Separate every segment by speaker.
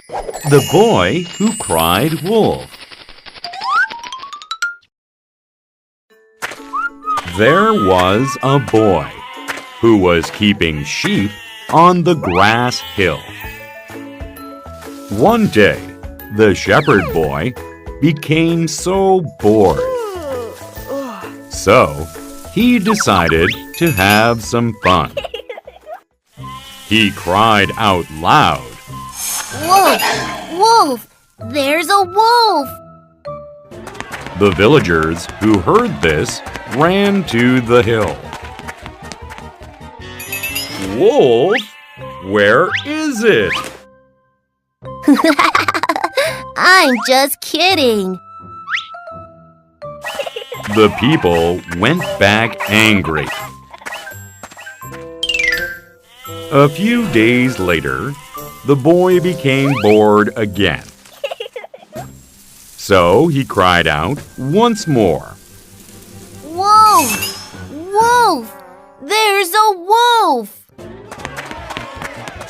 Speaker 1: The Boy Who Cried Wolf. There was a boy who was keeping sheep on the grass hill. One day, the shepherd boy became so bored. So, he decided to have some fun. He cried out loud,
Speaker 2: "Wolf! Wolf! There's a wolf!"
Speaker 1: The villagers who heard this ran to the hill. "Wolf? Where is it?"
Speaker 2: I'm just kidding.
Speaker 1: The people went back angry. A few days later, the boy became bored again. So he cried out once more.
Speaker 2: "Wolf! Wolf! There's a wolf!"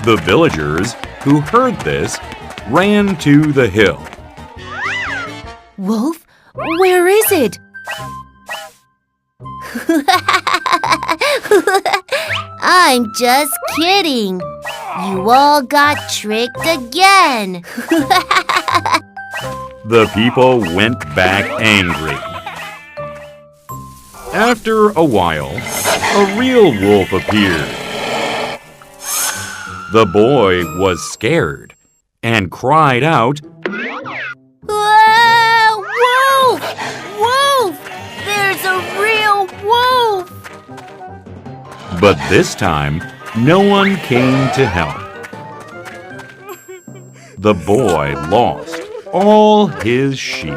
Speaker 1: The villagers who heard this ran to the hill.
Speaker 2: "Wolf? Where is it?" I'm just kidding. You all got tricked again.
Speaker 1: The people went back angry. After a while, a real wolf appeared. The boy was scared and cried out,
Speaker 2: "Ah, wolf! Wolf! There's a real wolf!"
Speaker 1: but this time no one came to help. The boy lost all his sheep.